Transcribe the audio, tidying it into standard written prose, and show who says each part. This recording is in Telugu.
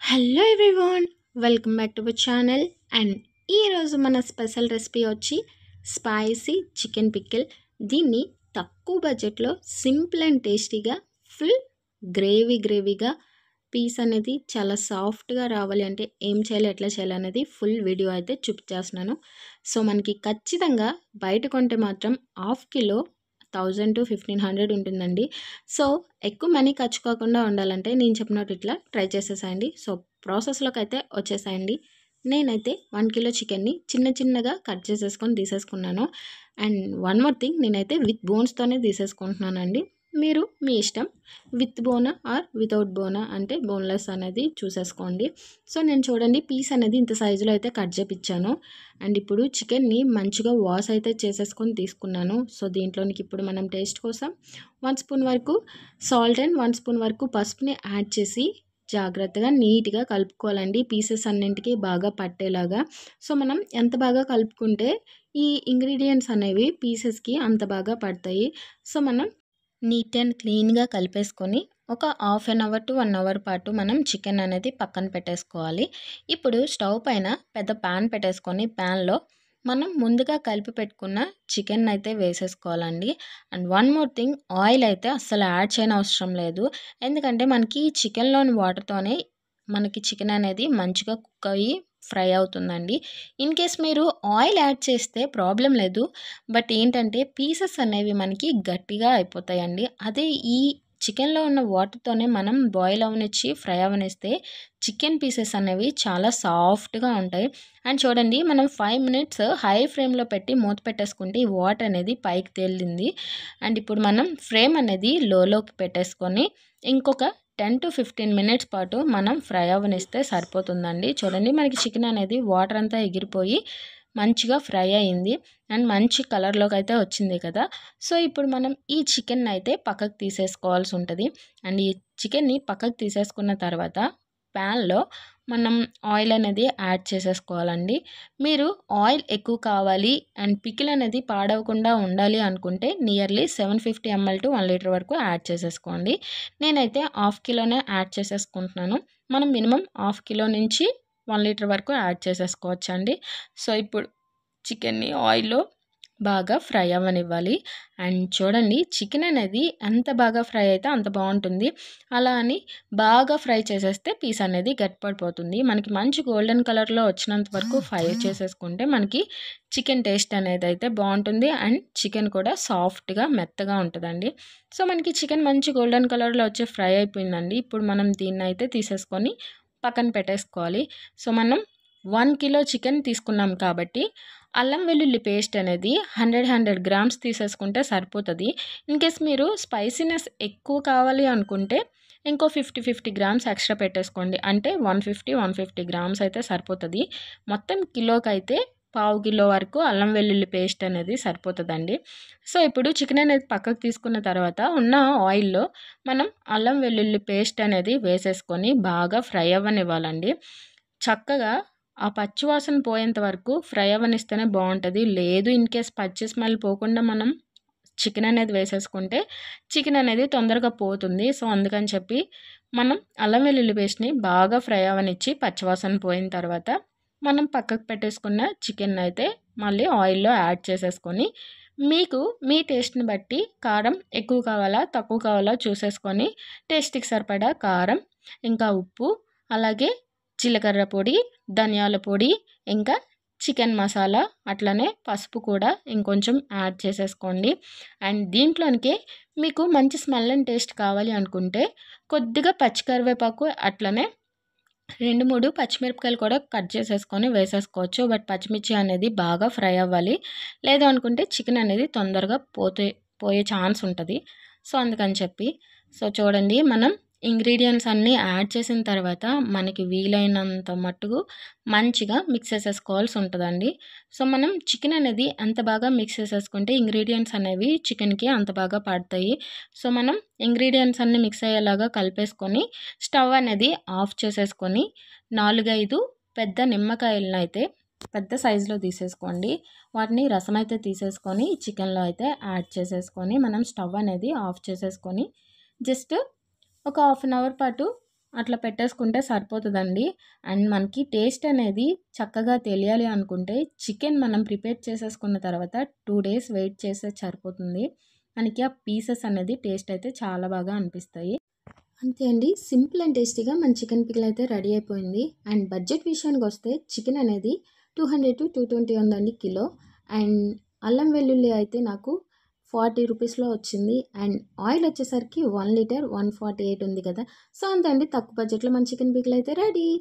Speaker 1: Hello everyone, welcome back to our channel. And ఈరోజు మన స్పెషల్ రెసిపీ వచ్చి స్పైసీ చికెన్ పికిల్. దీన్ని తక్కువ బడ్జెట్లో సింపుల్ అండ్ టేస్టీగా ఫుల్ గ్రేవీగా పీస్ అనేది చాలా సాఫ్ట్గా రావాలి అంటే ఏం చేయాలి, ఎట్లా చేయాలి అనేది ఫుల్ వీడియో అయితే చూపించేస్తున్నాను. సో మనకి ఖచ్చితంగా బయట కొంటే మాత్రం హాఫ్ కిలో 1000 to 1500 ఉంటుందండి. సో ఎక్కువ మనీ ఖర్చు కాకుండా ఉండాలంటే నేను చెప్పినట్టు ఇట్లా ట్రై చేసేసాయండి. సో ప్రాసెస్లోకి అయితే వచ్చేసాయండి. నేనైతే 1 కిలో చికెన్ని చిన్నగా కట్ చేసేసుకొని తీసేసుకున్నాను. అండ్ వన్ మోర్ థింగ్, నేనైతే విత్ బోన్స్తోనే తీసేసుకుంటున్నానండి. మీరు మీ ఇష్టం, విత్ బోనా ఆర్ వితౌట్ బోనా అంటే బోన్లెస్ అనేది చూసేసుకోండి. సో నేను చూడండి పీస్ అనేది ఇంత సైజులో అయితే కట్ చేపించాను. అండ్ ఇప్పుడు చికెన్ని మంచిగా వాష్ అయితే చేసేసుకొని తీసుకున్నాను. సో దీంట్లోనికి ఇప్పుడు మనం టేస్ట్ కోసం 1 స్పూన్ వరకు సాల్ట్ అండ్ 1 స్పూన్ వరకు పసుపుని యాడ్ చేసి జాగ్రత్తగా నీట్గా కలుపుకోవాలండి, పీసెస్ అన్నింటికి బాగా పట్టేలాగా. సో మనం ఎంత బాగా కలుపుకుంటే ఈ ఇంగ్రీడియంట్స్ అనేవి పీసెస్కి అంత బాగా పడతాయి. సో మనం నీట్ అండ్ క్లీన్గా కలిపేసుకొని ఒక half an hour to 1 hour పాటు మనం చికెన్ అనేది పక్కన పెట్టేసుకోవాలి. ఇప్పుడు స్టవ్ పైన పెద్ద ప్యాన్ పెట్టేసుకొని ప్యాన్లో మనం ముందుగా కలిపి పెట్టుకున్న చికెన్ అయితే వేసేసుకోవాలండి. And one more thing, oil అయితే అస్సలు యాడ్ చేయని అవసరం లేదు. ఎందుకంటే మనకి చికెన్లోని వాటర్తోనే మనకి చికెన్ అనేది మంచిగా కుక్ అయ్యి ఫ్రై అవుతుందండి. ఇన్ కేస్ మీరు ఆయిల్ యాడ్ చేస్తే ప్రాబ్లం లేదు, బట్ ఏంటంటే పీసెస్ అనేవి మనకి గట్టిగా అయిపోతాయండి. అదే ఈ చికెన్లో ఉన్న వాటర్తోనే మనం బాయిల్ అవనిచ్చి ఫ్రై అవనిస్తే చికెన్ పీసెస్ అనేవి చాలా సాఫ్ట్గా ఉంటాయి. అండ్ చూడండి, మనం 5 మినిట్స్ హై ఫ్లేమ్లో పెట్టి మూత పెట్టేసుకుంటే ఈ వాటర్ అనేది పైకి తేలింది. అండ్ ఇప్పుడు మనం ఫ్లేమ్ అనేది లోకి పెట్టేసుకొని ఇంకొక 10 to 15 మినిట్స్ పాటు మనం ఫ్రై అవనిస్తే సరిపోతుందండి. చూడండి, మనకి చికెన్ అనేది వాటర్ అంతా ఎగిరిపోయి మంచిగా ఫ్రై అయింది అండ్ మంచి కలర్లోకి అయితే వచ్చింది కదా. సో ఇప్పుడు మనం ఈ చికెన్ అయితే పక్కకు తీసేసుకోవాల్సి ఉంటుంది. అండ్ ఈ చికెన్ని పక్కకు తీసేసుకున్న తర్వాత ప్యాన్లో మనం ఆయిల్ అనేది యాడ్ చేసేసుకోవాలండి. మీరు ఆయిల్ ఎక్కువ కావాలి అండ్ పికిల్ అనేది పాడవకుండా ఉండాలి అనుకుంటే నియర్లీ 750 ml to 1 లీటర్ వరకు యాడ్ చేసేసుకోండి. నేనైతే హాఫ్ కిలోనే యాడ్ చేసేసుకుంటున్నాను. మనం మినిమం హాఫ్ కిలో నుంచి 1 లీటర్ వరకు యాడ్ చేసేసుకోవచ్చండి. సో ఇప్పుడు చికెన్ని ఆయిల్లో బాగా ఫ్రై అవ్వనివ్వాలి. అండ్ చూడండి, చికెన్ అనేది ఎంత బాగా ఫ్రై అయితే అంత బాగుంటుంది. అలా అని బాగా ఫ్రై చేసేస్తే పీస్ అనేది గట్టిపడిపోతుంది. మనకి మంచి గోల్డెన్ కలర్లో వచ్చినంత వరకు ఫ్రై చేసేసుకుంటే మనకి చికెన్ టేస్ట్ అనేది అయితే బాగుంటుంది అండ్ చికెన్ కూడా సాఫ్ట్గా మెత్తగా ఉంటుందండి. సో మనకి చికెన్ మంచి గోల్డెన్ కలర్లో వచ్చి ఫ్రై అయిపోయిందండి. ఇప్పుడు మనం దీన్ని అయితే తీసేసుకొని పక్కన పెట్టేసుకోవాలి. సో మనం 1 కిలో చికెన్ తీసుకున్నాం కాబట్టి అల్లం వెల్లుల్లి పేస్ట్ అనేది 100 గ్రామ్స్ తీసేసుకుంటే సరిపోతుంది. ఇన్కేస్ మీరు స్పైసీనెస్ ఎక్కువ కావాలి అనుకుంటే ఇంకో 50 గ్రామ్స్ ఎక్స్ట్రా పెట్టేసుకోండి. అంటే 150 గ్రామ్స్ అయితే సరిపోతుంది. మొత్తం కిలోకి అయితే పావు కిలో వరకు అల్లం వెల్లుల్లి పేస్ట్ అనేది సరిపోతుందండి. సో ఇప్పుడు చికెన్ అనేది పక్కకు తీసుకున్న తర్వాత ఉన్న ఆయిల్లో మనం అల్లం వెల్లుల్లి పేస్ట్ అనేది వేసేసుకొని బాగా ఫ్రై అవ్వనివ్వాలండి. చక్కగా ఆ పచ్చి వాసన పోయేంత వరకు ఫ్రై అవ్వనిస్తేనే బాగుంటుంది. లేదు ఇన్ కేస్ పచ్చి స్మెల్ పోకుండా మనం చికెన్ అనేది వేసేసుకుంటే చికెన్ అనేది తొందరగా పోతుంది. సో అందుకని చెప్పి మనం అల్లం వెల్లుల్లి పేస్ట్ని బాగా ఫ్రై అవ్వనిచ్చి పచ్చివాసన పోయిన తర్వాత మనం పక్కకు పెట్టేసుకున్న చికెన్ అయితే మళ్ళీ ఆయిల్లో యాడ్ చేసేసుకొని మీకు మీ టేస్ట్ని బట్టి కారం ఎక్కువ కావాలా తక్కువ కావాలా చూసేసుకొని టేస్ట్కి సరిపడా కారం, ఇంకా ఉప్పు, అలాగే జీలకర్ర పొడి, ధనియాల పొడి, ఇంకా చికెన్ మసాలా, అట్లనే పసుపు కూడా ఇంకొంచెం యాడ్ చేసేసుకోండి. అండ్ దీంట్లోనికి మీకు మంచి స్మెల్ అండ్ టేస్ట్ కావాలి అనుకుంటే కొద్దిగా పచ్చికరివేపాకు, అట్లనే 2-3 పచ్చిమిరపకాయలు కూడా కట్ చేసేసుకొని వేసేసుకోవచ్చు. బట్ పచ్చిమిర్చి అనేది బాగా ఫ్రై అవ్వాలి. లేదు అనుకుంటే చికెన్ అనేది తొందరగా పోయే ఛాన్స్ ఉంటుంది. సో అందుకని చెప్పి సో చూడండి, మనం ఇంగ్రీడియంట్స్ అన్నీ యాడ్ చేసిన తర్వాత మనకి వీలైనంత మట్టుకు మంచిగా మిక్స్ చేసేసుకోవాల్సి ఉంటుందండి. సో మనం చికెన్ అనేది ఎంత బాగా మిక్స్ చేసేసుకుంటే ఇంగ్రీడియంట్స్ అనేవి చికెన్కి అంత బాగా పడతాయి. సో మనం ఇంగ్రీడియంట్స్ అన్నీ మిక్స్ అయ్యేలాగా కలిపేసుకొని స్టవ్ అనేది ఆఫ్ చేసేసుకొని 4-5 పెద్ద నిమ్మకాయలను అయితే పెద్ద సైజులో తీసేసుకోండి. వాటిని రసం అయితే తీసేసుకొని చికెన్లో అయితే యాడ్ చేసేసుకొని మనం స్టవ్ అనేది ఆఫ్ చేసేసుకొని జస్ట్ ఒక హాఫ్ అన్ అవర్ పాటు అట్లా పెట్టేసుకుంటే సరిపోతుందండి. అండ్ మనకి టేస్ట్ అనేది చక్కగా తెలియాలి అనుకుంటే చికెన్ మనం ప్రిపేర్ చేసేసుకున్న తర్వాత 2 డేస్ వెయిట్ చేస్తే సరిపోతుంది. మనకి ఆ పీసెస్ అనేది టేస్ట్ అయితే చాలా బాగా అనిపిస్తాయి. అంతే అండి. సింపుల్ అండ్ టేస్టీగా మన చికెన్ పికిల్ అయితే రెడీ అయిపోయింది. అండ్ బడ్జెట్ విషయానికి వస్తే చికెన్ అనేది 200-220 ఉందండి కిలో. అండ్ అల్లం వెల్లుల్లి అయితే నాకు 40 రూపీస్లో వచ్చింది. అండ్ ఆయిల్ వచ్చేసరికి 1 లీటర్ 148 ఉంది కదా. సో అంతే అండి, తక్కువ బడ్జెట్లో మన చికెన్ పికిల్ అయితే రెడీ.